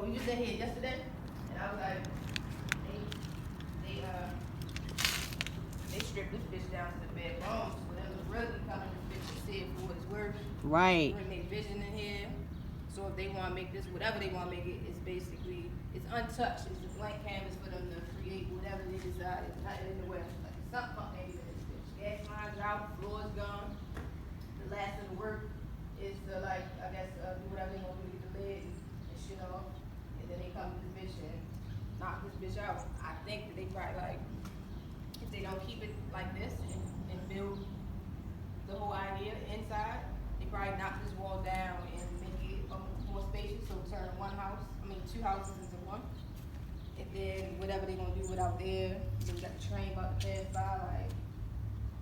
Well, we was in here yesterday, and I was like, they stripped this bitch down to the bare bones. So them was really coming to this bitch to see it for what it's worth. Right. Bring their vision in here. So if they want to make this, whatever they want to make it, it's basically, it's untouched. It's a blank canvas for them to create whatever they desire. It's nothing in the way. Like, something fuck ain't even in this bitch. Gas lines out, floor's gone. The last of the work is to, like, I guess, do whatever they want to do to get the lid and shit off. And then they come to this bitch and knock this bitch out. I think that they probably, like, if they don't keep it like this and build the whole idea inside, they probably knock this wall down and make it more spacious, so turn two houses into one. And then whatever they gonna do without there, then we got the train about to pass by, like,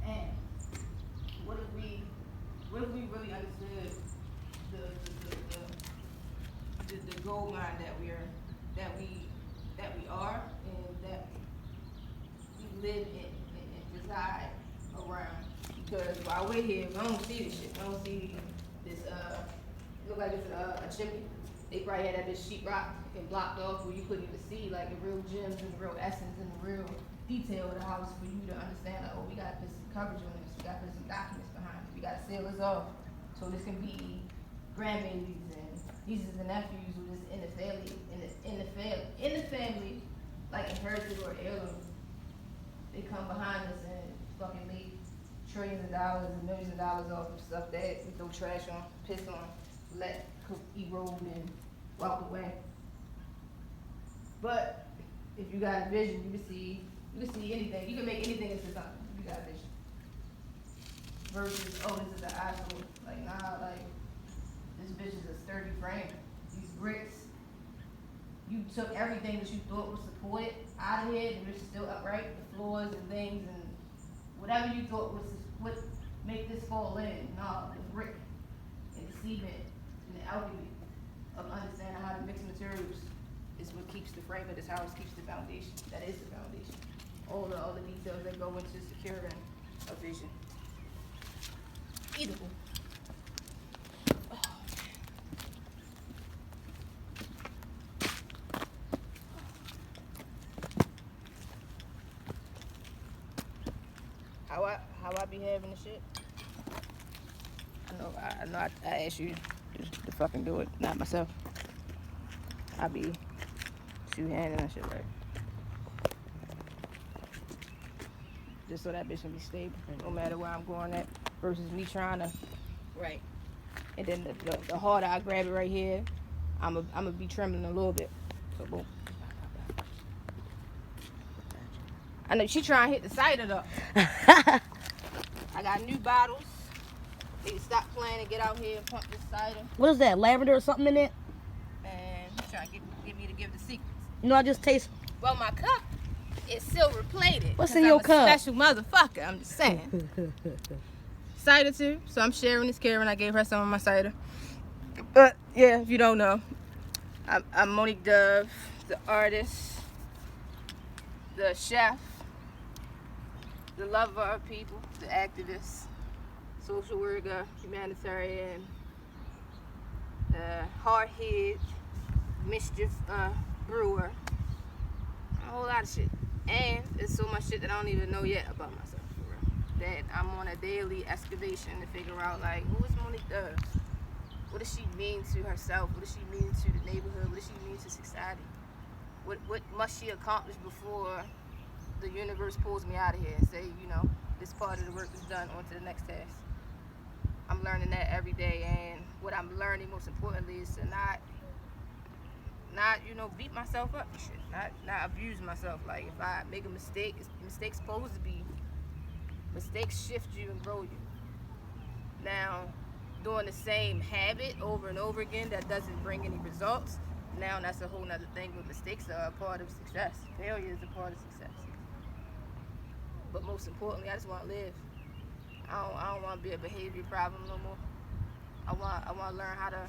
man, what if we really understood the gold mine that we are, and that we live in and reside around. Because while we're here, we don't see this shit. We don't see this, it look like it's a chimney. They probably had that bitch sheetrock and blocked off where you couldn't even see like the real gems and the real essence and the real detail of the house for you to understand, like, oh, we gotta put some coverage on this, we gotta put some documents behind it, we gotta seal this off. So this can be grandbabies and nieces and nephews who is in the family, like inherited or heirloom. They come behind us and fucking leave trillions of dollars and millions of dollars off of stuff that we throw trash on, piss on, let erode and walk away. But if you got a vision, you can see anything. You can make anything into something if you got a vision. Versus, oh, this is the eyesore. Like, nah, like, this bitch is a sturdy frame. These bricks, you took everything that you thought would support it out of here, and it's still upright, the floors and things, and whatever you thought would make this fall in. Nah, the brick and the cement and the alchemy of understanding how to mix materials is what keeps the frame of this house, keeps the foundation. That is the foundation. All the details that go into securing a vision. Beautiful. How I be having the shit? I know I asked you to fucking do it, not myself. I be two-handed and shit, right? Just so that bitch can be stable, no matter where I'm going at, versus me trying to, right. And then the harder I grab it right here, I'ma be trembling a little bit. So boom. I know she trying to hit the cider though. I got new bottles. They can stop playing and get out here and pump this cider. What is that, lavender or something in it? And he's trying to get me to give the secrets. You know, I just taste. Well, my cup is silver plated. What's in your cup? Special motherfucker, I'm just saying. Cider too, so I'm sharing this Karen. I gave her some of my cider. But yeah, if you don't know, I'm Monique Dove, the artist, the chef, the lover of people, the activist, social worker, humanitarian, hard-head, mischief brewer, a whole lot of shit. And there's so much shit that I don't even know yet about myself, for real. That I'm on a daily excavation to figure out, like, who is Monique Dove? What does she mean to herself? What does she mean to the neighborhood? What does she mean to society? What must she accomplish before the universe pulls me out of here and say, you know, this part of the work is done, on to the next task. I'm learning that every day, and what I'm learning most importantly is to not you know, beat myself up and shit. Not abuse myself. Like, if I make a mistake, mistakes supposed to be, mistakes shift you and grow you. Now, doing the same habit over and over again that doesn't bring any results, now that's a whole nother thing. But mistakes are a part of success. Failure is a part of success. But most importantly, I just want to live. I don't want to be a behavior problem no more. I want to learn how to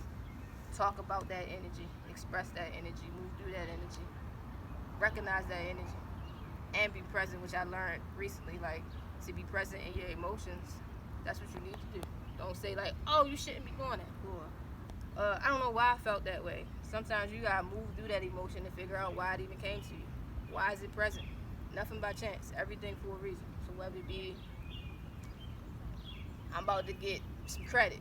talk about that energy, express that energy, move through that energy, recognize that energy, and be present, which I learned recently. Like, to be present in your emotions, that's what you need to do. Don't say like, oh, you shouldn't be doing that, or I don't know why I felt that way. Sometimes you gotta move through that emotion to figure out why it even came to you. Why is it present? Nothing by chance. Everything for a reason. So whether it be I'm about to get some credit,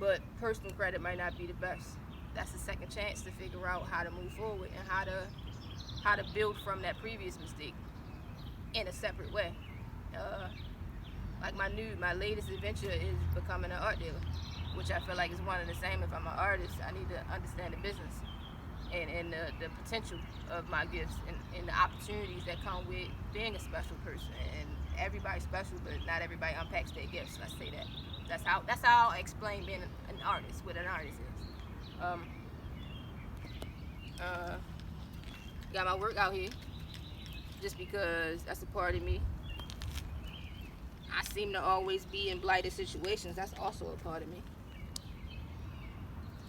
but personal credit might not be the best. That's a second chance to figure out how to move forward and how to build from that previous mistake in a separate way. Like my latest adventure is becoming an art dealer, which I feel like is one and the same. If I'm an artist, I need to understand the business and the potential of my gifts and the opportunities that come with being a special person. And everybody's special, but not everybody unpacks their gifts. Let's say that. That's how I explain being an artist, what an artist is. Got my work out here just because that's a part of me. I seem to always be in blighted situations. That's also a part of me.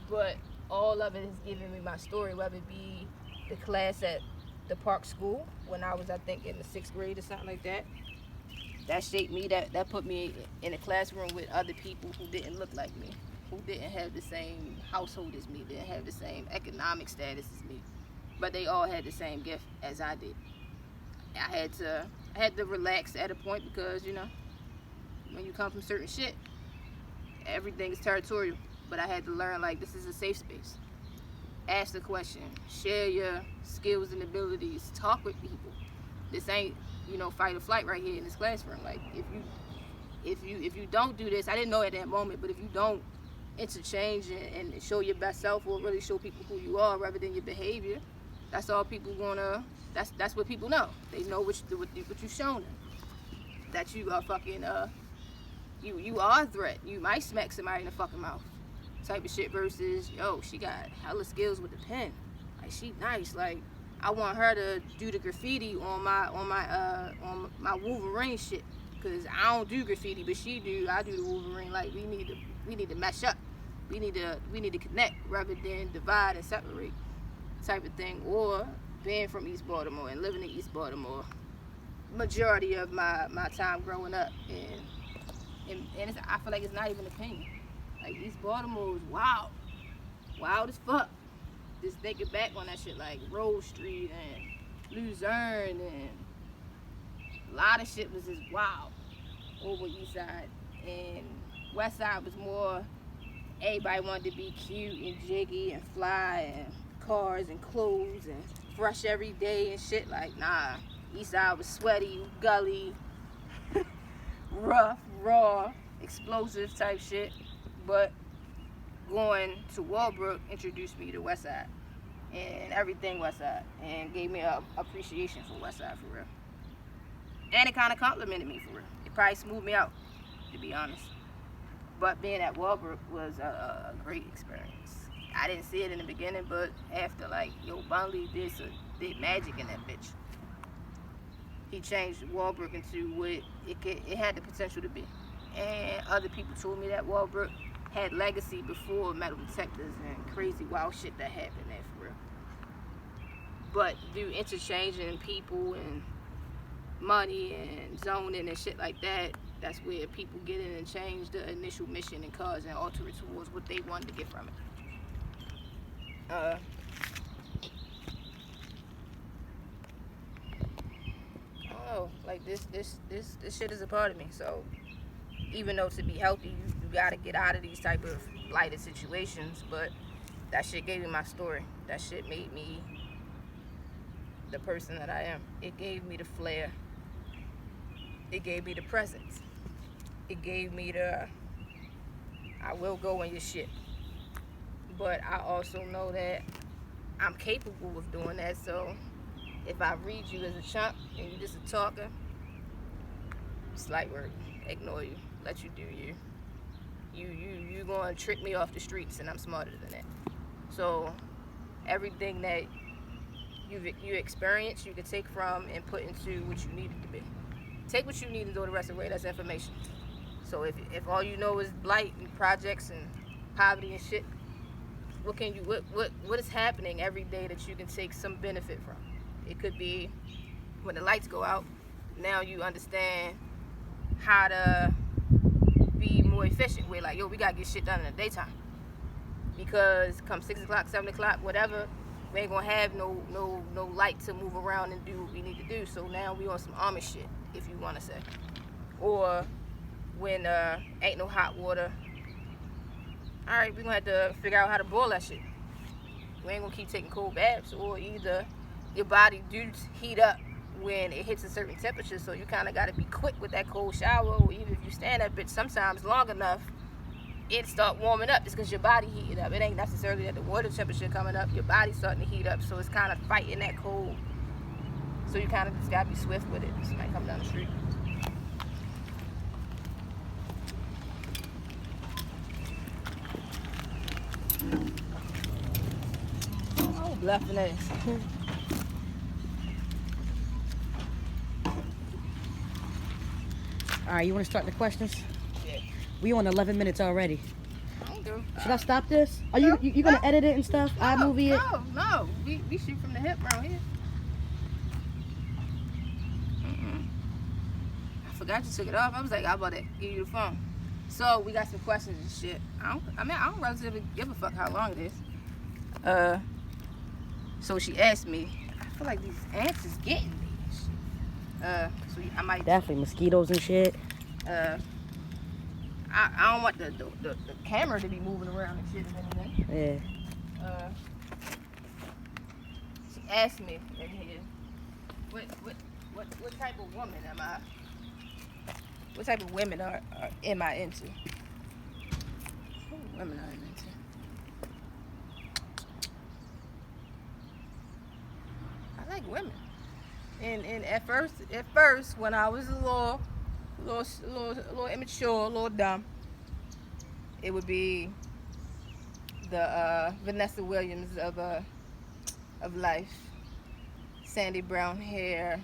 But all of it is giving me my story, whether it be the class at the park school when I was, I think, in the 6th grade or something like that. That shaped me. That put me in a classroom with other people who didn't look like me, who didn't have the same household as me, didn't have the same economic status as me, but they all had the same gift as I did. I had to relax at a point because, you know, when you come from certain shit, everything is territorial. But I had to learn, like, this is a safe space. Ask the question, share your skills and abilities, talk with people. This ain't, you know, fight or flight right here in this classroom. Like, if you don't do this, I didn't know at that moment, but if you don't interchange and show your best self or really show people who you are rather than your behavior, that's all people gonna, that's what people know. They know what you've shown them. That you are fucking, you are a threat. You might smack somebody in the fucking mouth. Type of shit versus, yo, she got hella skills with the pen. Like, she nice. Like, I want her to do the graffiti on my Wolverine shit. Cause I don't do graffiti, but she do. I do the Wolverine. Like, we need to mesh up. We need to connect rather than divide and separate, type of thing. Or being from East Baltimore and living in East Baltimore, majority of my time growing up, and it's, I feel like it's not even an opinion. Like, East Baltimore is wild as fuck. Just thinking back on that shit, like Rose Street and Luzerne, and a lot of shit was just wild over East Side. And West Side was more, everybody wanted to be cute and jiggy and fly and cars and clothes and fresh every day and shit. Like, nah, East Side was sweaty, gully, rough, raw, explosive type shit. But going to Walbrook introduced me to West Side and everything West Side, and gave me a appreciation for West Side, for real. And it kind of complimented me, for real. It probably smoothed me out, to be honest. But being at Walbrook was a great experience. I didn't see it in the beginning, but after, like, yo, Bunley did magic in that bitch. He changed Walbrook into what it had the potential to be. And other people told me that Walbrook had legacy before metal detectors and crazy wild shit that happened there, for real. But through interchanging people and money and zoning and shit like that, that's where people get in and change the initial mission and cause and alter it towards what they wanted to get from it. I don't know, like this shit is a part of me. So even though to be healthy, you gotta get out of these type of blighted situations, but that shit gave me my story. That shit made me the person that I am. It gave me the flair. It gave me the presence. It gave me the, I will go in your shit. But I also know that I'm capable of doing that, so if I read you as a chump and you just a talker, slight word, ignore you. Let you do you. You gonna trick me off the streets, and I'm smarter than that. So everything that you experience, you can take from and put into what you need it to be. Take what you need and throw the rest away. That's information. So if all you know is blight and projects and poverty and shit, what is happening every day that you can take some benefit from? It could be when the lights go out. Now you understand how to be more efficient. We're like, yo, we gotta get shit done in the daytime. because come 6 o'clock, 7 o'clock, whatever, we ain't gonna have no light to move around and do what we need to do. So now we on some Amish shit, if you wanna say. Or when ain't no hot water. All right, we gonna have to figure out how to boil that shit. We ain't gonna keep taking cold baths, or either your body do heat up when it hits a certain temperature, so you kind of got to be quick with that cold shower, or even if you stand that bitch sometimes long enough, it start warming up. It's because your body heated up. It ain't necessarily that the water temperature coming up, your body's starting to heat up, so it's kind of fighting that cold. So you kind of just got to be swift with it. Somebody come down the street. Oh, bluffing ass. All right, you want to start the questions? Yeah. We on 11 minutes already. I don't do. Should I stop this? Are you gonna edit it and stuff? iMovie it? No. We shoot from the hip around here. I forgot you took it off. I was like, how about that? Give you the phone. So we got some questions and shit. I don't relatively give a fuck how long it is. So she asked me. I feel like these ants is getting me. So I might Definitely mosquitoes and shit. I don't want the camera to be moving around and shit and everything. Yeah. She asked me in here, what type of woman am I? What type of women am I into? What women are into? I like women. And at first, when I was a little immature, a little dumb, it would be the Vanessa Williams of life, sandy brown hair,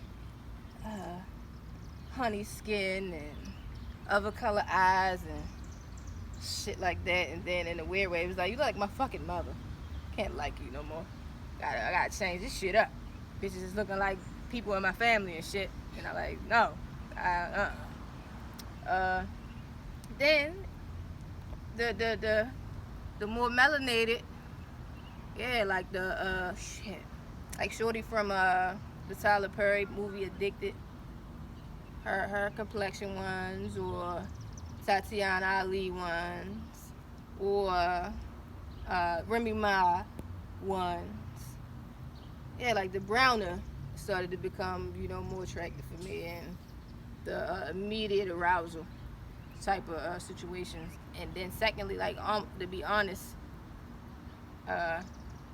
honey skin, and other color eyes and shit like that. And then in a weird way, it was like, you look like my fucking mother. Can't like you no more. I gotta change this shit up. Bitches is looking like people in my family and shit, and I'm like, no. Then the more melanated, yeah, like the shit, like shorty from the Tyler Perry movie Addicted, her complexion ones, or Tatiana Ali ones, or Remy Ma ones, yeah, like the browner started to become, more attractive for me, and the immediate arousal type of situations. And then secondly, like, to be honest,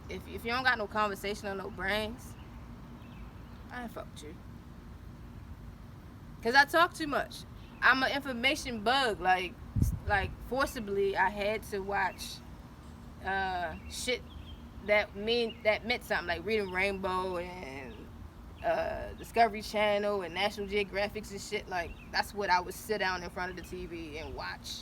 if you don't got no conversation or no brains, I ain't fuck with you. Cause I talk too much. I'm an information bug. Like forcibly, I had to watch shit that meant something, like Reading Rainbow and Discovery Channel and National Geographics and shit. Like, that's what I would sit down in front of the TV and watch,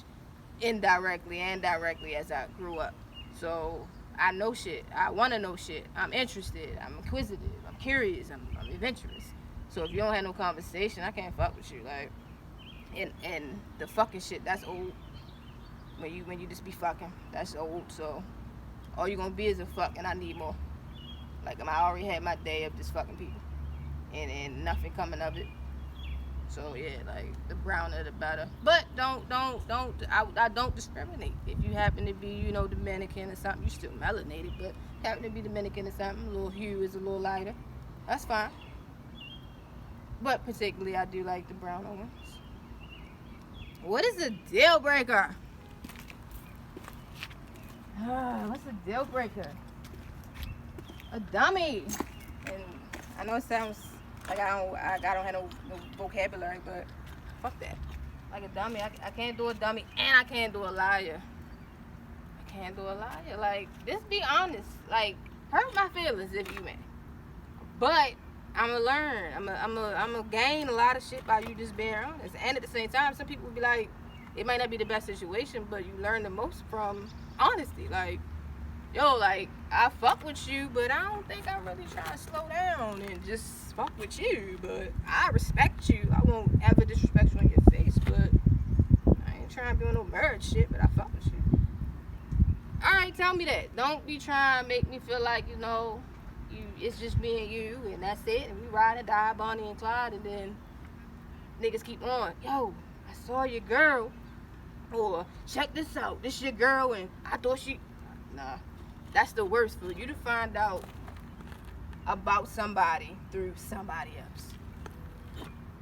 indirectly and directly, as I grew up. So I know shit. I want to know shit. I'm interested. I'm inquisitive. I'm curious. I'm adventurous. So if you don't have no conversation, I can't fuck with you. Like, and the fucking shit, that's old. When you just be fucking, that's old. So all you gonna be is a fuck, and I need more. Like, I already had my day of just fucking people, and nothing coming of it. So yeah, like, the browner the better. But I don't discriminate. If you happen to be, Dominican or something, you still melanated, but happen to be Dominican or something, a little hue is a little lighter, that's fine. But particularly, I do like the browner ones. What is a deal breaker? What's a deal breaker? A dummy. And I know it sounds like I don't have no vocabulary, but fuck that. Like a dummy, I can't do a dummy, and I can't do a liar. I can't do a liar. Like, just be honest. Like, hurt my feelings if you may. But I'ma learn. I'ma gain a lot of shit by you just being honest. And at the same time, some people will be like, it might not be the best situation, but you learn the most from honesty. Like, yo, like, I fuck with you, but I don't think I'm really trying to slow down and just fuck with you. But I respect you. I won't ever disrespect you in your face, but I ain't trying to be on no marriage shit, but I fuck with you. Alright, tell me that. Don't be trying to make me feel like, you know, it's just me and you, and that's it. And we ride and die, Bonnie and Clyde, and then niggas keep on. Yo, I saw your girl. Or, check this out. This your girl, and I thought she... Nah. That's the worst for you to find out about somebody through somebody else.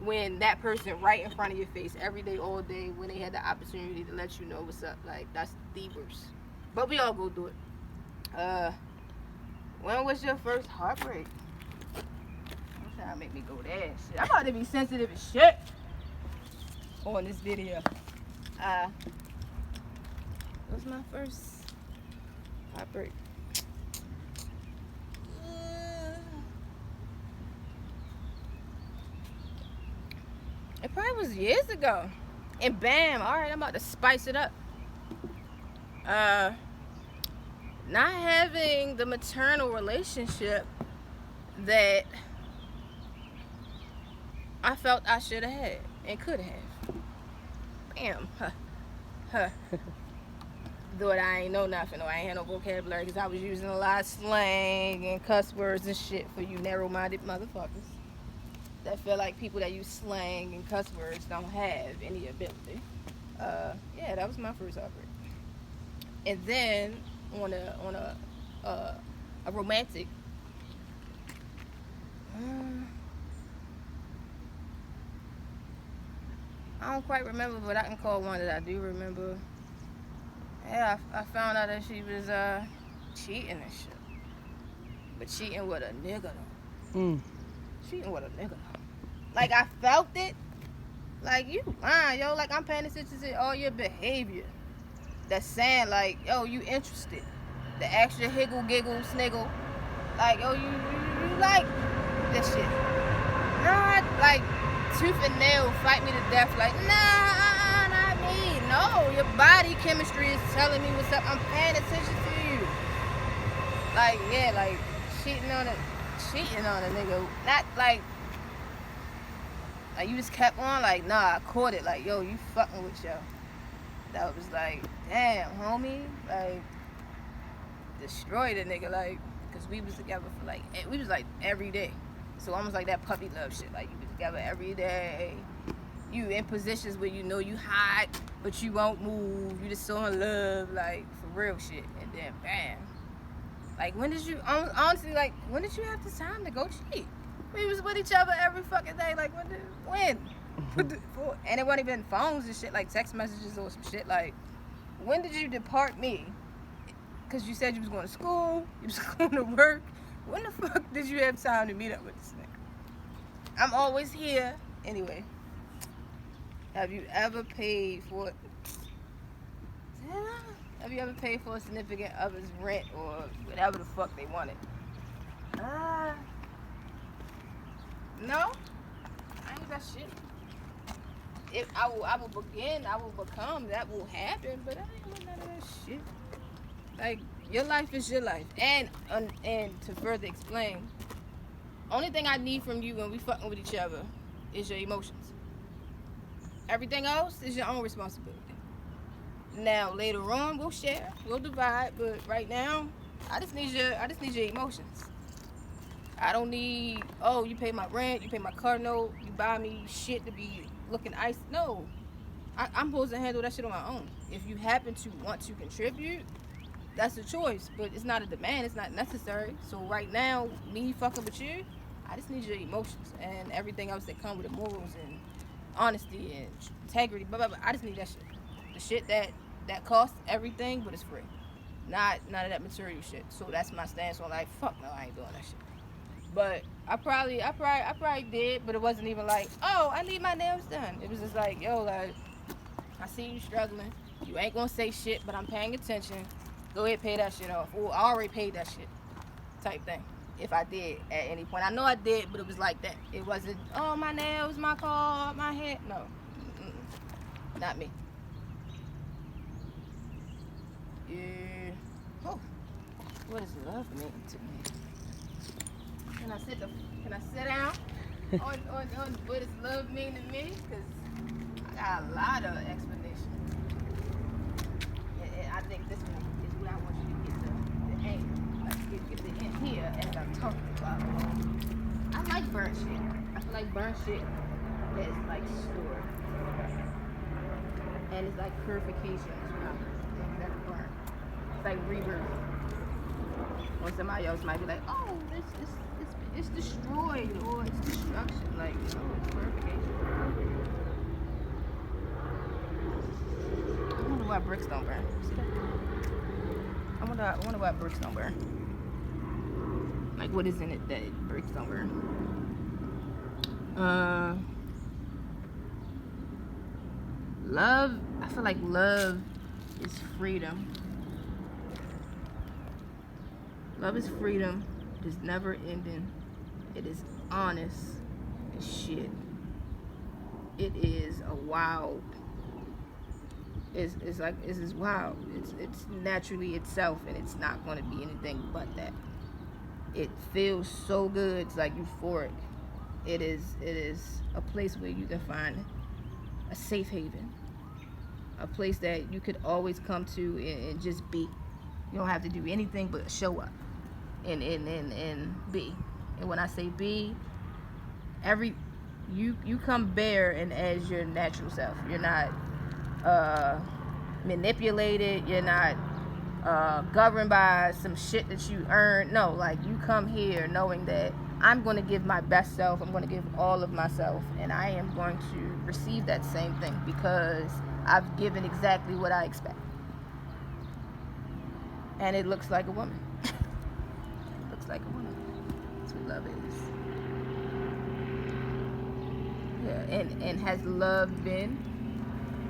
When that person right in front of your face every day, all day, when they had the opportunity to let you know what's up. Like, that's the worst. But we all go through it. When was your first heartbreak? Don't try to make me go there. Shit. I'm about to be sensitive as shit on this video. What's my first heartbreak? It probably was years ago. And bam, alright, I'm about to spice it up. Not having the maternal relationship that I felt I should have had and could have. Bam. Though I ain't know nothing, or I ain't had no vocabulary, because I was using a lot of slang and cuss words and shit for you narrow-minded motherfuckers that feel like people that use slang and cuss words don't have any ability. Yeah, that was my first heartbreak. And then on a romantic, I don't quite remember, but I can call one that I do remember. Yeah, I found out that she was cheating and shit. But cheating with a nigga though. Cheating with a nigga though. Like, I felt it. Like, you lying, yo. Like, I'm paying attention to all your behavior. That's saying, like, yo, you interested. The extra higgle, giggle, sniggle. Like, yo, you like this shit. Not like tooth and nail fight me to death. Like, nah, not me. No, your body chemistry is telling me what's up. I'm paying attention to you. Like, yeah, like cheating on a nigga. Not like you just kept on. Like, nah, I caught it. Like, yo, you fucking with yo. That was like, damn, homie. Like, destroyed a nigga. Like, because we was together for like, we was like every day. So almost like that puppy love shit. Like, you was together every day. You in positions where you know you hot, but you won't move. You just so in love, like, for real shit. And then, bam. Like, when did you, honestly, like, when did you have the time to go cheat? We was with each other every fucking day. Like, when? And it wasn't even phones and shit, like text messages or some shit. Like, when did you depart me? Because you said you was going to school, you was going to work. When the fuck did you have time to meet up with this nigga? I'm always here. Anyway, have you ever paid for a significant other's rent or whatever the fuck they wanted? No. I ain't that shit. If I will become, that will happen, but I ain't want none of that shit. Like, your life is your life. And to further explain, only thing I need from you when we fucking with each other is your emotions. Everything else is your own responsibility. Now, later on, we'll share, we'll divide, but right now, I just need your emotions. I don't need, oh, you pay my rent, you pay my car note, you buy me shit to be looking ice. No, I'm supposed to handle that shit on my own. If you happen to want to contribute, that's a choice, but it's not a demand, it's not necessary. So right now, me fucking with you, I just need your emotions and everything else that come with the morals and honesty and integrity, blah, blah, blah. I just need that shit. The shit that costs everything, but it's free. Not none of that material shit. So that's my stance on, like, fuck no, I ain't doing that shit. But I probably did, but it wasn't even like, oh, I need my nails done. It was just like, yo, like, I see you struggling. You ain't gonna say shit, but I'm paying attention. Go ahead, pay that shit off. Or I already paid that shit, type thing. If I did at any point. I know I did, but it was like that. It wasn't, oh, my nails, my car, my hair. No, not me. Yeah. Oh, what does love mean to me? Can I sit down on what does love mean to me? Because I got a lot of explanation. And I think this one is what I want you to get get the hint here as I'm talking about. I like burnt shit. I feel like burnt shit is like stored. And it's like purification as well. Things that are burnt. It's like rebirth. Or somebody else might be like, oh, it's destroyed or it's destruction. Like, it's purification. I wonder why bricks don't burn. See that? I wonder why bricks don't burn. Like, what is in it that bricks don't burn? Love. I feel like love is freedom. Love is freedom. It is never ending. It is honest as shit. It is a wild. It's wild. It's naturally itself, and it's not going to be anything but that. It feels so good. It's like euphoric. It is a place where you can find a safe haven, a place that you could always come to and just be. You don't have to do anything but show up and be. And when I say be, you come bare and as your natural self. You're not manipulated. You're not governed by some shit that you earned. No, like, you come here knowing that I'm going to give my best self. I'm going to give all of myself, and I am going to receive that same thing because I've given exactly what I expect. And it looks like a woman. It looks like a woman. That's what love is. Yeah, and has love been?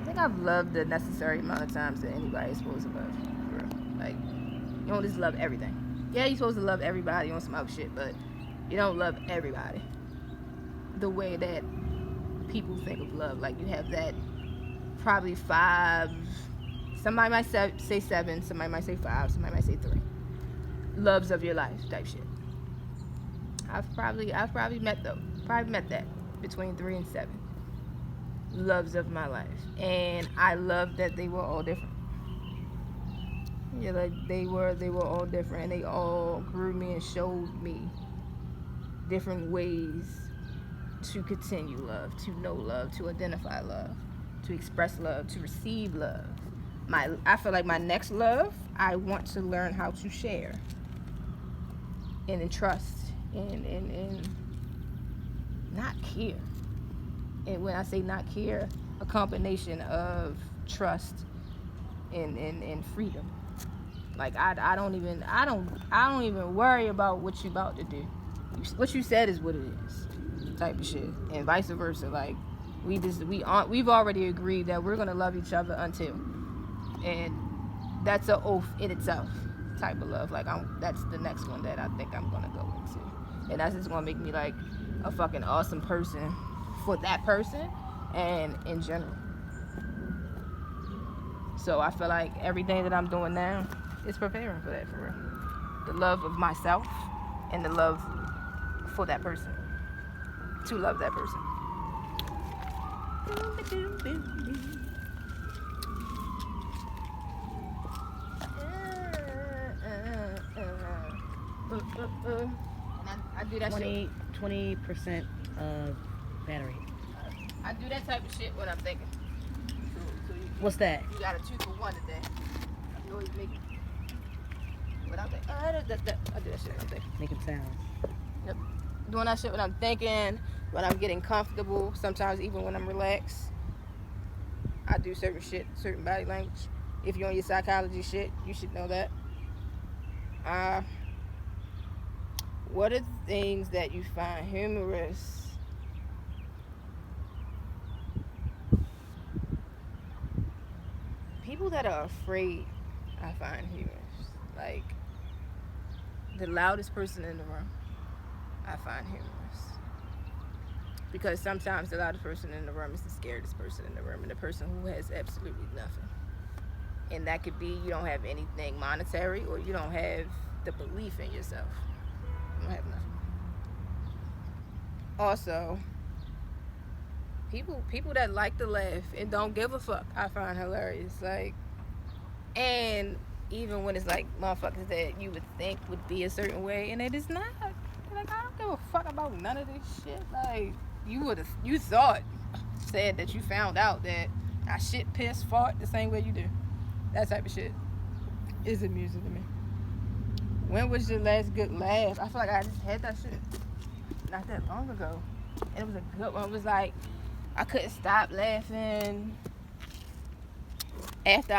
I think I've loved the necessary amount of times that anybody is supposed to love. For real. Like, you don't just love everything. Yeah, you're supposed to love everybody on some other shit, but you don't love everybody the way that people think of love. Like, you have that probably 5. Somebody might say 7. Somebody might say 5. Somebody might say 3. Loves of your life type shit. I've probably met that between 3 and 7. Loves of my life, and I love that they were all different. Yeah, like they were all different, and they all grew me and showed me different ways to continue love, to know love, to identify love, to express love, to receive love. I feel like my next love, I want to learn how to share and entrust and not care. And when I say not care, a combination of trust and freedom. Like, I don't even worry about what you about to do. What you said is what it is, type of shit, and vice versa. Like, we've already agreed that we're gonna love each other until, and that's an oath in itself, type of love. Like, that's the next one that I think I'm gonna go into, and that's just gonna make me like a fucking awesome person for that person and in general. So I feel like everything that I'm doing now is preparing for that, for real. The love of myself and the love for that person. To love that person. And I do that 20% of battery. I do that type of shit when I'm thinking. So What's that? You got a 2 for 1 today. You always make it. When I'm thinking, I do that shit when I'm thinking. Making sounds. Yep. Doing that shit when I'm thinking, when I'm getting comfortable, sometimes even when I'm relaxed. I do certain shit, certain body language. If you're on your psychology shit, you should know that. What are the things that you find humorous? People that are afraid, I find humorous. Like, the loudest person in the room, I find humorous. Because sometimes the loudest person in the room is the scariest person in the room, and the person who has absolutely nothing. And that could be you don't have anything monetary, or you don't have the belief in yourself. You don't have nothing. Also, people that like to laugh and don't give a fuck, I find hilarious. Like, and even when it's like motherfuckers that you would think would be a certain way, and it is not. Like, I don't give a fuck about none of this shit. Like, you thought, said that you found out that I shit, piss, fart the same way you do. That type of shit is amusing to me. When was your last good laugh? I feel like I just had that shit not that long ago. And it was a good one. It was like, I couldn't stop laughing. As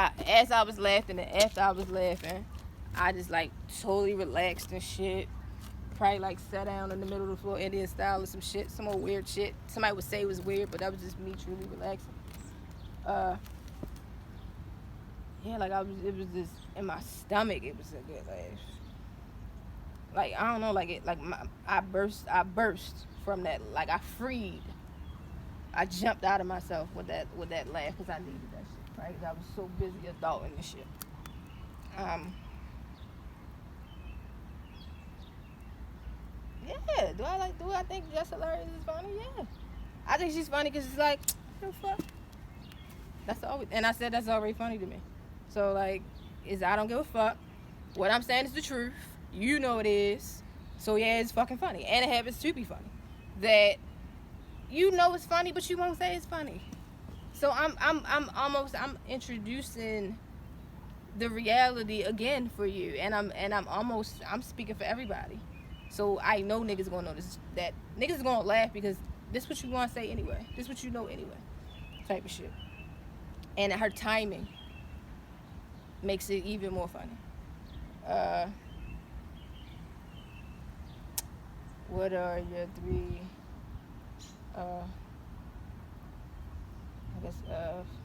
I was laughing and after I was laughing, I just like totally relaxed and shit. Probably like sat down in the middle of the floor, Indian style or some shit, some old weird shit. Somebody would say it was weird, but that was just me truly relaxing. Yeah, like it was just in my stomach. It was a good laugh. Like, I don't know, like I burst from that. Like, I jumped out of myself with that laugh because I needed that shit, right? 'Cause I was so busy adulting and shit. Yeah, do I think Jess Hilarious is funny? Yeah. I think she's funny because it's like, what the fuck? And I said that's already funny to me. So, like, I don't give a fuck. What I'm saying is the truth. You know it is. So, yeah, it's fucking funny. And it happens to be funny. That you know it's funny, but you won't say it's funny. So, I'm introducing the reality again for you. And I'm speaking for everybody. So, I know niggas gonna know this, that niggas gonna laugh because this what you want to say anyway. This what you know anyway. Type of shit. And her timing makes it even more funny. What are your three,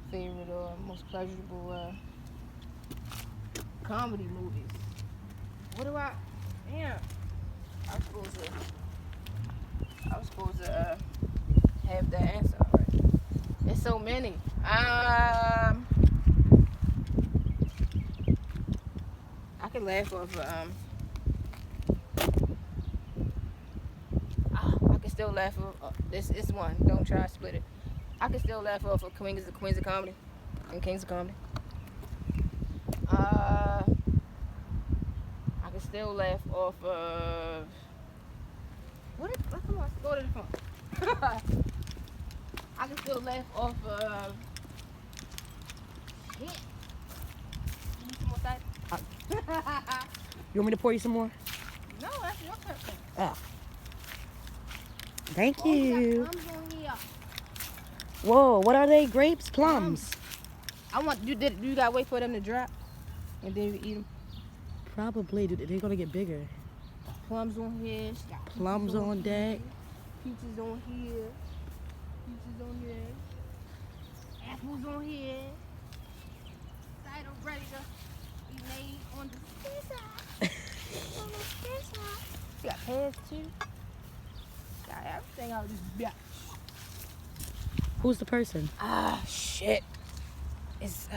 favorite or most pleasurable comedy movies? Damn. I was supposed to have that answer already. It's so many. I can laugh off I can still laugh off this is one. Don't try to split it. I can still laugh off of Queens of Comedy and Kings of Comedy. I can still laugh off of come on, go to the phone. I can still laugh off of shit. You need some more cider? You want me to pour you some more? No, that's your turn. Oh. Thank you. Got plums on here. Whoa, what are they? Grapes? Plums? I want you gotta wait for them to drop and then you eat them. Probably. They're gonna get bigger. Plums on here. Plums on deck. Peaches on here. Peaches on here. Apples on here. Cider ready to be made on the side. On the side. You got pears too. Got everything out of this bitch. Who's the person? Shit. It's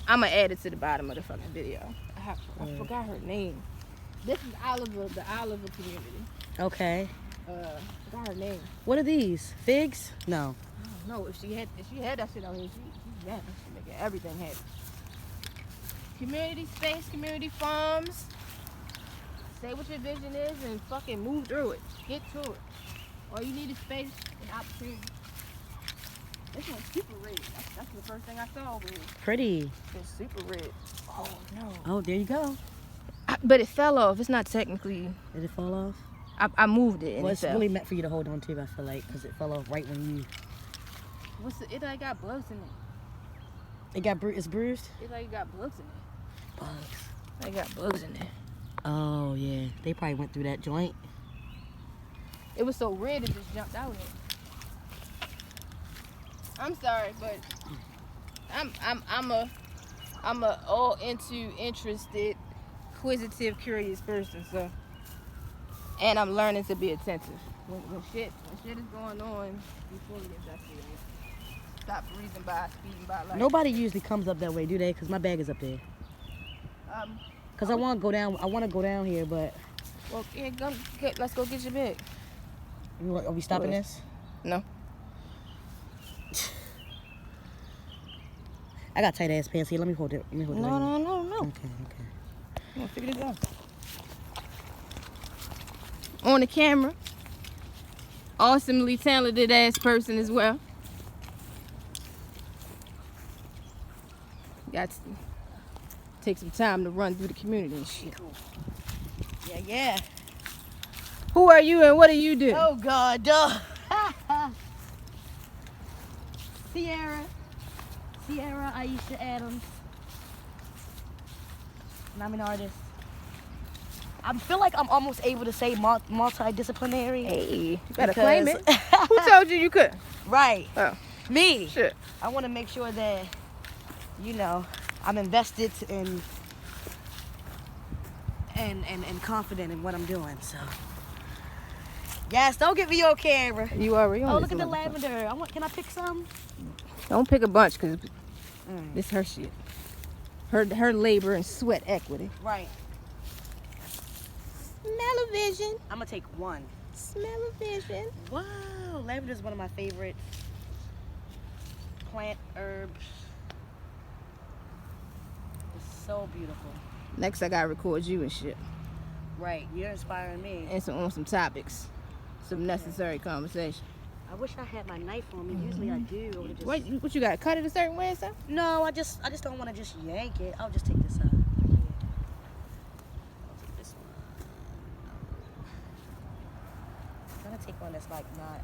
I'ma add it to the bottom of the fucking video. I forgot her name. This is Oliver, the Oliver community. Okay. Forgot her name. What are these? Figs? No. I don't know. If she had that shit on here, she's mad. She making everything happen. Community space, community farms. Say what your vision is and fucking move through it. Get to it. All you need is space and opportunity. This one's super red. That's the first thing I saw over here. Pretty. It's super red. Oh no. Oh, there you go. But it fell off. It's not technically. Did it fall off? I moved it and well, it it's fell. really meant for you to hold on to, I feel like, because it fell off right when you... It like got bugs in it. It's bruised? It like got bugs in it. Bugs. They got bugs in there. Oh, yeah. They probably went through that joint. It was so red it just jumped out of it. I'm sorry, but I'm a all interested, inquisitive, curious person, so, and I'm learning to be attentive. When shit is going on, be fully investigated. Stop breathing by, speeding by life. Nobody usually comes up that way, do they? Because my bag is up there. Because I want to go down. I want to go down here, but. Well, yeah, let's go get your bag. Are we stopping this? No. I got tight ass pants here. Let me hold it. No. Okay. I'm gonna figure this out. On the camera. Awesomely talented ass person as well. Got to take some time to run through the community and shit. Cool. Yeah. Who are you and what do you do? Oh God, duh. Sierra, Aisha Adams. And I'm an artist. I feel like I'm almost able to say multidisciplinary. Hey, you better claim it. Who told you could? Right. Oh. Me. Shit. I want to make sure that, I'm invested and confident in what I'm doing. So, yes, don't get me on camera. You already on. Oh, look at the lavender. Can I pick some? Don't pick a bunch because this her shit. Her labor and sweat equity. Right. Smell-o-vision. I'm gonna take one. Smell-o-vision. Wow, lavender is one of my favorite plant herbs. It's so beautiful. Next, I gotta record you and shit. Right, you're inspiring me. And on some topics, some necessary conversation. I wish I had my knife on me. Usually I do. I would've just... What you got? Cut it a certain way or something? No, I just don't want to just yank it. I'll just take this out. I'll take this one. I'm gonna take one that's like not.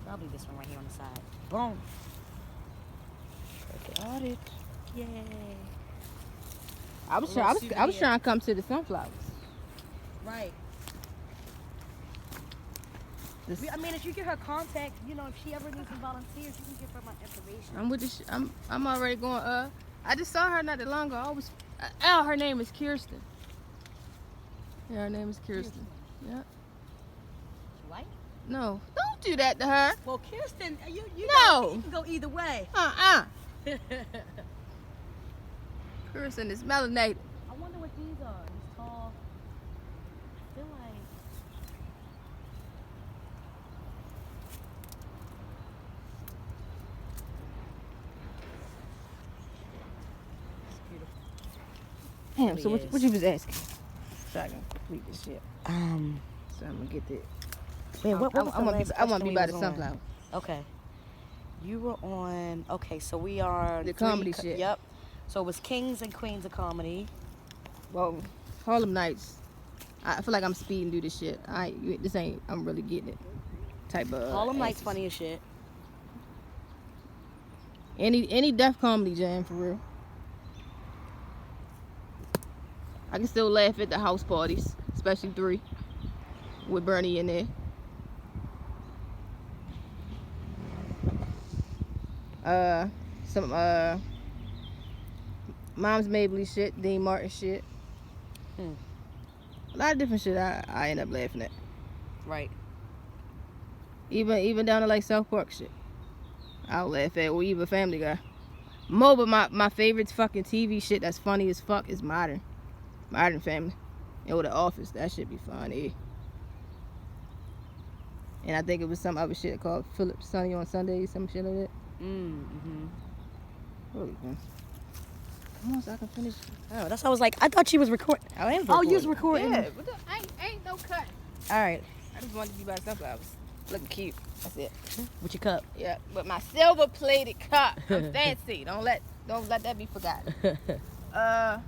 Probably this one right here on the side. Boom. Got it. Yay. I was trying to come to the sunflowers. Right. I mean, if you get her contact, if she ever needs some volunteers, you can give her my information. I'm with this. I'm already going. I just saw her not that long ago. Her name is Kirsten. Yeah, her name is Kirsten. Yeah. She white? No, don't do that to her. Well, Kirsten, you No. You can go either way. Kirsten is melanated. I wonder what these are. These tall. I feel like. It's beautiful. Damn. So what you was asking? So I can complete this shit. So I'm gonna get that. Wait, what was I want to be by the sunflower. Okay. You were on. Okay, so we are the comedy shit. Yep. So it was Kings and Queens of Comedy. Well, Harlem Nights. I feel like I'm speeding through this shit. I'm really getting it. Type of Harlem Nights funny as shit. Any deaf comedy jam for real. I can still laugh at the house parties, especially 3 with Bernie in there. Some Mom's Mabley shit, Dean Martin shit. A lot of different shit I end up laughing at. Right. Even down to like South Park shit. I'll laugh at, or even Family Guy. But my favorite fucking TV shit that's funny as fuck is Modern Family. Or The Office. That shit be funny. And I think it was some other shit called Philip Sunny on Sundays, some shit like that. Really fun. Come on, so I can finish. Oh, that's how I was like, I thought she was recording. I am recording. Oh, you was recording. Yeah, but ain't no cut. All right. I just wanted to be by sunflowers. Looking cute. That's it. With your cup. Yeah, with my silver plated cup. I'm fancy. Don't let that be forgotten. I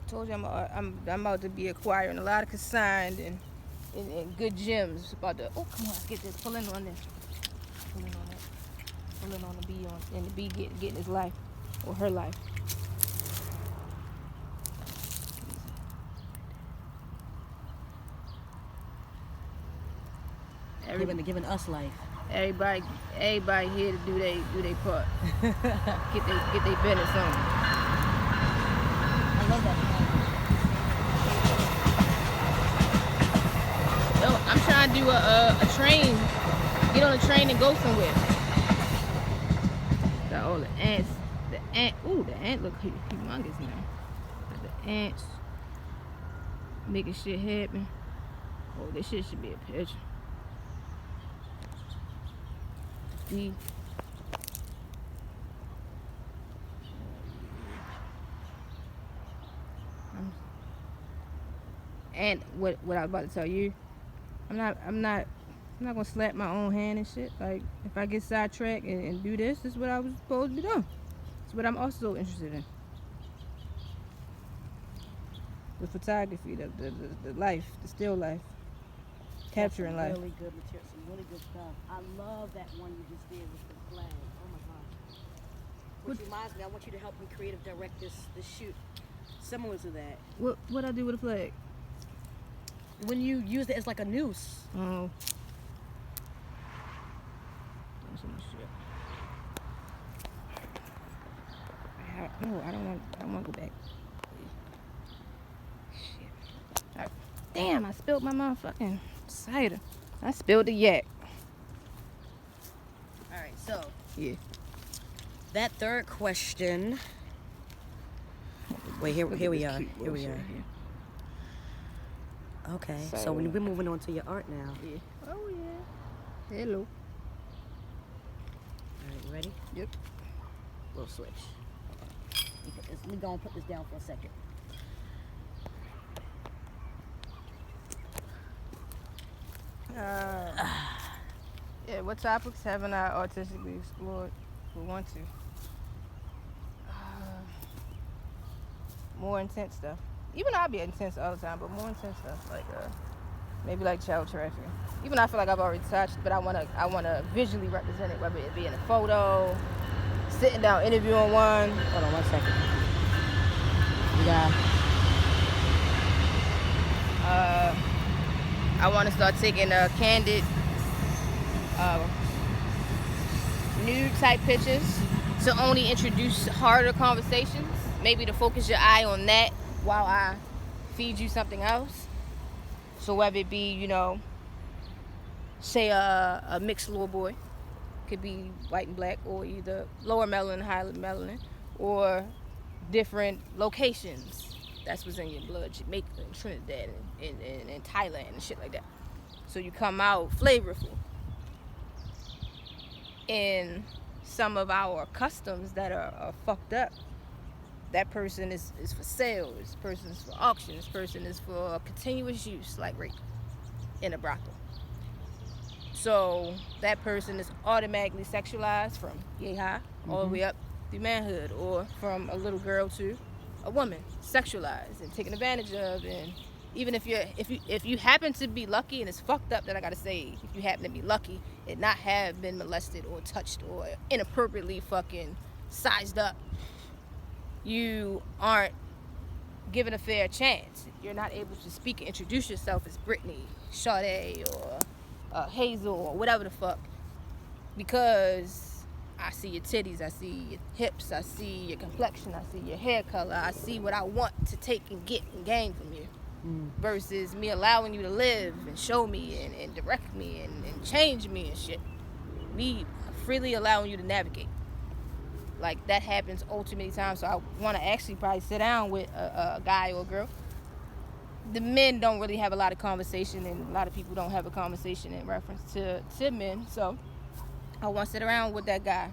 told you I'm about to be acquiring a lot of consigned and good gems. About to come on, get this. Pull in on this. Pull in on that. Pull in on the bee and the bee getting his life or her life. Giving us life. Everybody here to do they part. get they business on. I love that. Yo, I'm trying to do a train. Get on a train and go somewhere. Got all the ants. The ant look humongous now. Got the ants making shit happen. Oh, this shit should be a picture. he and what I was about to tell you, I'm not gonna slap my own hand and shit. Like, if I get sidetracked and do this is what I was supposed to be doing. It's what I'm also interested in. The photography, the life, the still life, capturing life. Really good material, some really good stuff. I love that one you just did with the flag. Oh my gosh. Which reminds me, I want you to help me creative direct this shoot similar to that. What I do with a flag? When you use it as like a noose. Oh. That's so much shit. No, I don't want to go back. Shit. Right. Damn, I spilled my motherfucking cider. I spilled the yak. All right, so Yeah. that third question. Wait, here we are. Here we are. Okay, so we're moving on to your art now. Yeah. Oh yeah. Hello. All right, you ready? Yep. We'll switch. Let me go and put this down for a second. Yeah, what topics haven't I artistically explored or want to? More intense stuff. Even though I be intense all the time, but more intense stuff, like maybe like child trafficking. Even though I feel like I've already touched, but I wanna visually represent it, whether it be in a photo, sitting down interviewing one. Hold on 1 second. Yeah. I want to start taking candid, nude type pictures to only introduce harder conversations. Maybe to focus your eye on that while I feed you something else. So whether it be, you know, say a mixed little boy, could be white and black, or either lower melanin, higher melanin, or different locations. That's what's in your blood, Jamaica and Trinidad and Thailand and shit like that. So you come out flavorful. In some of our customs that are fucked up, that person is for sale, this person is for auction, this person is for continuous use, like rape in a brothel. So that person is automatically sexualized from yay high all the way up through manhood, or from a little girl to a woman, sexualized and taken advantage of. And even if you happen to be lucky, and it's fucked up that I gotta say, if you happen to be lucky and not have been molested or touched or inappropriately fucking sized up, you aren't given a fair chance. You're not able to speak and introduce yourself as Brittany, Sade, or Hazel, or whatever the fuck, because I see your titties, I see your hips, I see your complexion, I see your hair color, I see what I want to take and get and gain from you. Versus me allowing you to live and show me and direct me and change me and shit. Me freely allowing you to navigate. Like, that happens ultimately times. So I want to actually probably sit down with a guy or a girl. The men don't really have a lot of conversation, and a lot of people don't have a conversation in reference to men. So I want to sit around with that guy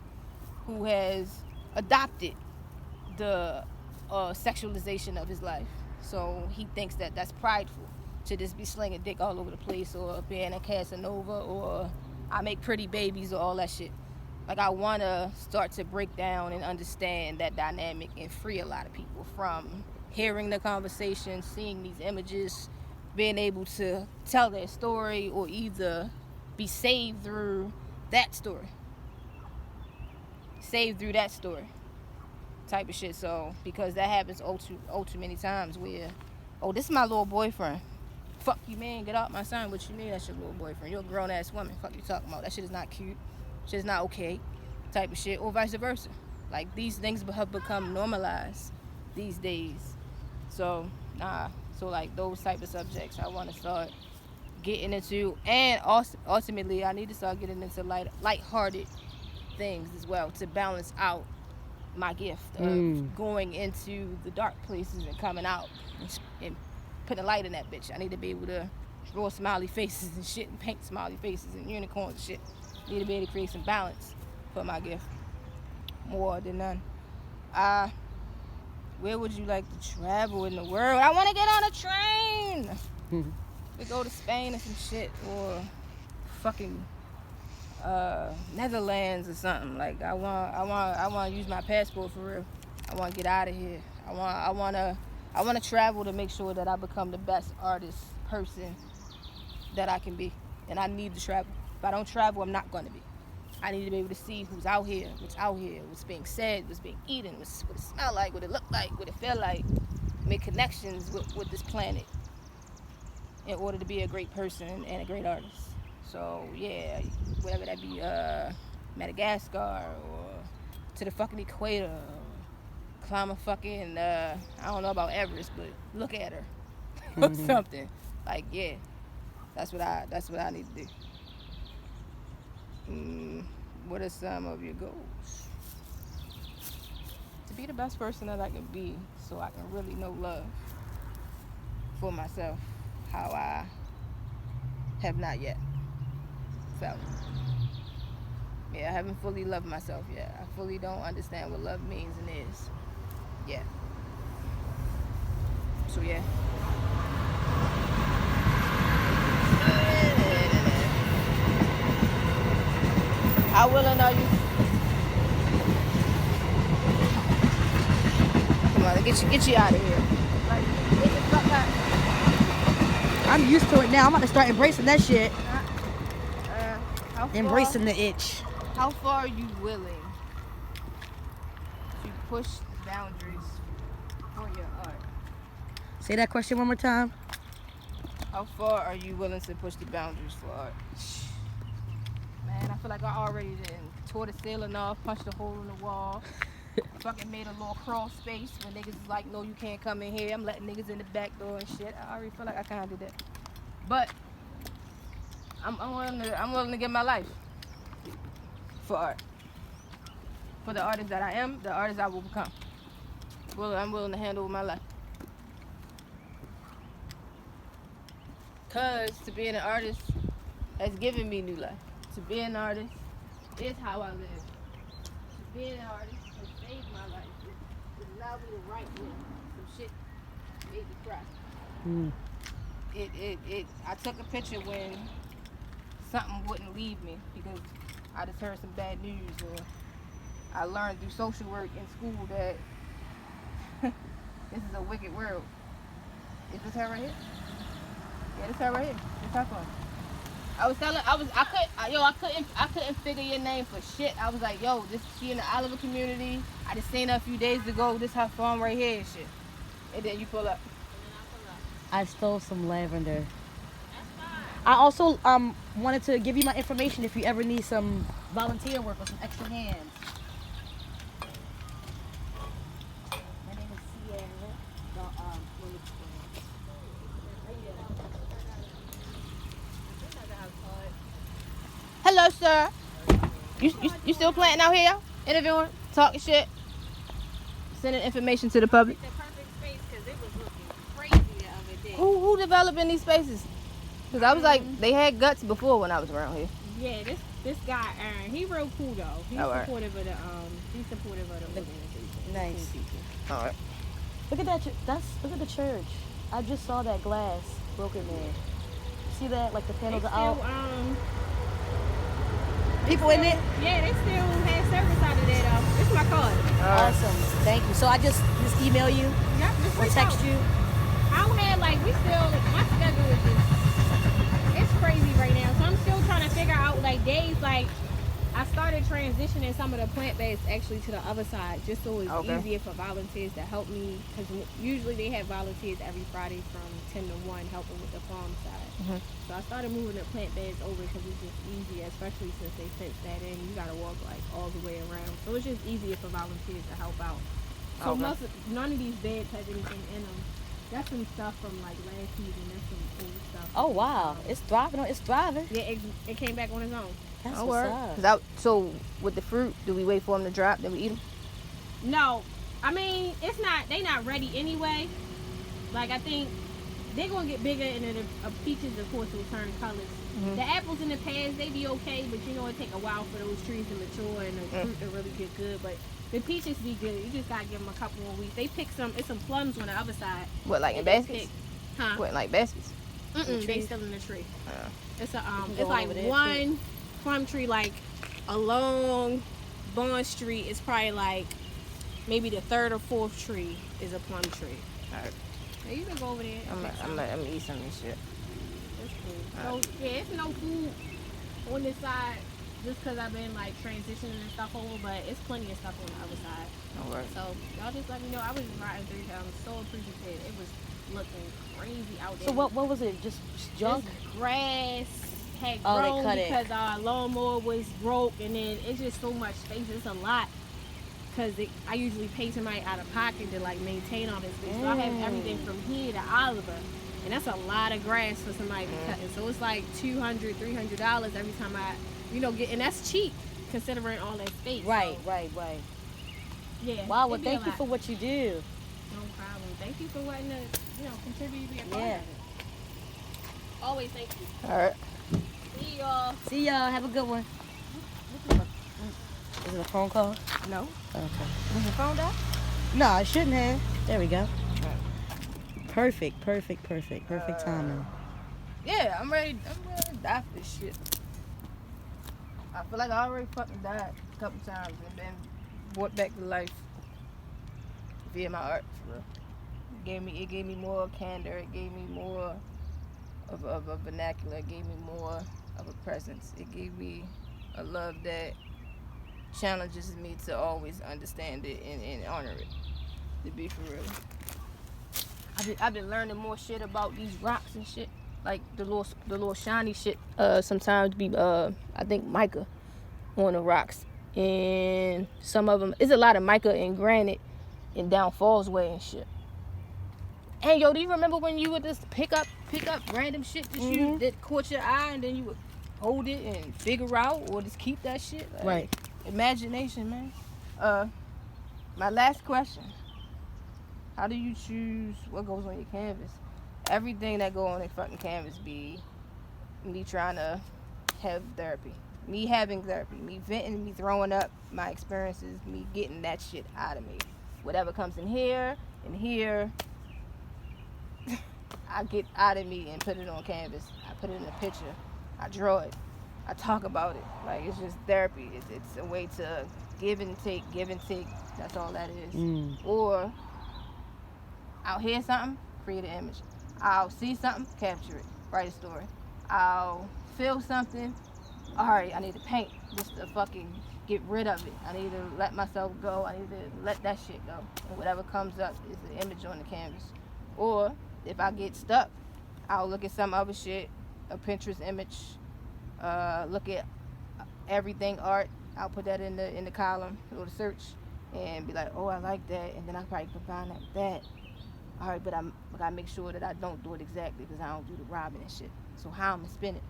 who has adopted the sexualization of his life. So he thinks that that's prideful, to just be slinging dick all over the place, or being a Casanova, or I make pretty babies, or all that shit. Like, I want to start to break down and understand that dynamic and free a lot of people from hearing the conversation, seeing these images, being able to tell their story, or either be saved through that story. Saved through that story type of shit. So, because that happens all too many times where, oh, this is my little boyfriend. Fuck you, man. Get out my son. What you mean that's your little boyfriend? You're a grown-ass woman. Fuck you talking about? That shit is not cute. Shit is not okay type of shit. Or vice versa. Like, these things have become normalized these days. So, like, those type of subjects I want to start getting into. And also, ultimately, I need to start getting into lighthearted things as well, to balance out my gift of going into the dark places and coming out and putting a light in that bitch. I need to be able to draw smiley faces and shit, and paint smiley faces and unicorns and shit. Need to be able to create some balance for my gift. More than none. Where would you like to travel in the world? I want to get on a train. We go to Spain or some shit, or fucking Netherlands or something. Like I want to use my passport for real. I want to get out of here. I want to travel to make sure that I become the best artist person that I can be. And I need to travel. If I don't travel, I'm not going to be. I need to be able to see who's out here, what's being said, what's being eaten, what it smell like, what it look like, what it feel like. Make connections with this planet in order to be a great person and a great artist. So yeah, whatever that be, Madagascar or to the fucking equator, or climb a fucking, I don't know about Everest, but look at her or something. Like yeah, that's what I need to do. What are some of your goals? To be the best person that I can be, so I can really know love for myself, how I have not yet felt. Yeah, I haven't fully loved myself yet. I fully don't understand what love means and is yet. So yeah. How willing are you? Come on, get you out of here. Like, get the fuck out. I'm used to it now. I'm about to start embracing that shit. Embracing the itch. How far are you willing to push boundaries for your art? Say that question one more time. How far are you willing to push the boundaries for art? Man, I feel like I already tore the ceiling off, punched a hole in the wall, fucking made a little crawl space when niggas is like, no, you can't come in here. I'm letting niggas in the back door and shit. I already feel like I kind of did that. But I'm willing to give my life for art. For the artist that I am, the artist I will become. I'm willing to hand over my life. Because to be an artist has given me new life. To be an artist is how I live. To be an artist has saved my life. It allowed me to write with some shit made me cry. I took a picture when something wouldn't leave me because I just heard some bad news, or I learned through social work in school that this is a wicked world. Is this her right here? Yeah, this her right here. This her phone. I couldn't figure your name for shit. I was like, yo, she in the Oliver community. I just seen her a few days ago. This her phone right here and shit. And then you pull up. I stole some lavender. I also wanted to give you my information if you ever need some volunteer work or some extra hands. My name is Cider. Hello, sir. You still planting out here? Interviewing, talking shit, sending information to the public. The perfect space because it was looking crazy the other day. Who developing these spaces? Because I was like, they had guts before when I was around here. Yeah, this guy Aaron, he real cool though. He's supportive of the organization. Nice. All right. Look at that. Look at the church. I just saw that glass broken there. See that? Like the panels are out. People in it? Yeah, they still had service out of there though. This is my card. Awesome. Thank you. So I just email you Yep, just or text you. I don't have my schedule is just, it's crazy right now. So I'm still trying to figure out days I started transitioning some of the plant-based actually to the other side just so it's easier for volunteers to help me because usually they have volunteers every Friday from 10 to 1 helping with the farm side. So I started moving the plant-based over because it's just easier, especially since they fence that in. You got to walk all the way around. So it's just easier for volunteers to help out. So none of these beds has anything in them. That's some stuff from last season. That's some old stuff. Oh wow, it's thriving. It's thriving. Yeah, it came back on its own. That's what's up. So with the fruit, do we wait for them to drop, then we eat them? No, I mean they not ready anyway. I think they're gonna get bigger, and then the peaches, of course, will turn colors. The apples and the pears, they be okay, but you know it take a while for those trees to mature and the fruit to really get good. But the peaches be good. You just gotta give them a couple more weeks. They pick some plums on the other side. What, like in They baskets? pick- Huh? What, like baskets? They still in the tree. It's a can it's go like over there, one plum tree like along Bond Street. It's probably like maybe the third or fourth tree is a plum tree. Alright. So you can go over there. I'm gonna eat some of this shit. That's cool. So yeah, it's no food on this side just because I've been like transitioning and stuff over, but it's plenty of stuff on the other side. No worries. So y'all just let me know. I was just riding through here. I'm so appreciative. It was looking crazy out there. So what was it? Just junk? Just grass had Oh, they grown cut it. because our lawnmower was broke, and then it's just so much space. It's a lot because I usually pay somebody out of pocket to like maintain all this space. So I have everything from here to Oliver, and that's a lot of grass for somebody to cut. And so it's like $200, $300 every time I, get, and that's cheap considering all that space. Right, So, right. yeah. Wow, well, it'd be a thank you lot. for what you do. No problem. Thank you for letting us, contribute to be a part Yeah. of it. Always thank you. Alright. See y'all. See y'all. Have a good one. Is it a phone call? No. Okay. Was your phone down? No, I shouldn't have. There we go. Perfect timing. Yeah, I'm ready to die for this shit. I feel like I already fucking died a couple times and then brought back to life via my art, for real. It gave me more candor, it gave me more of a vernacular, it gave me more of a presence. It gave me a love that challenges me to always understand it and honor it, to be for real. I've been learning more shit about these rocks and shit, like the little shiny shit. Sometimes be I think mica on the rocks, and some of them it's a lot of mica and granite and down Falls Way and shit. And yo, do you remember when you would just pick up random shit that caught your eye, and then you would hold it and figure out or just keep that shit? Like, Right. Imagination, man. My last question. How do you choose what goes on your canvas? Everything that go on a fucking canvas be me trying to have therapy. Me having therapy. Me venting, me throwing up my experiences, me getting that shit out of me. Whatever comes in here, I get out of me and put it on canvas. I put it in a picture. I draw it. I talk about it. Like, it's just therapy. It's a way to give and take. That's all that is. Or I'll hear something, create an image. I'll see something, capture it, write a story. I'll feel something, all right, I need to paint just to fucking get rid of it. I need to let myself go. I need to let that shit go. And whatever comes up is the image on the canvas. Or if I get stuck, I'll look at some other shit, a Pinterest image, look at everything art. I'll put that in the column, go to search, and be like, oh, I like that, and then I probably combine that with that. All right, but I gotta make sure that I don't do it exactly because I don't do the robbing and shit. So how I'm gonna spin it?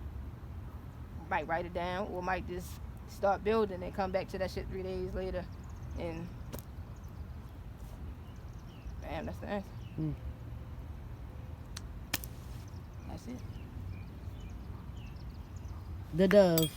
Might write it down, or might just start building and come back to that shit 3 days later, and bam, that's the answer. That's it. The dove.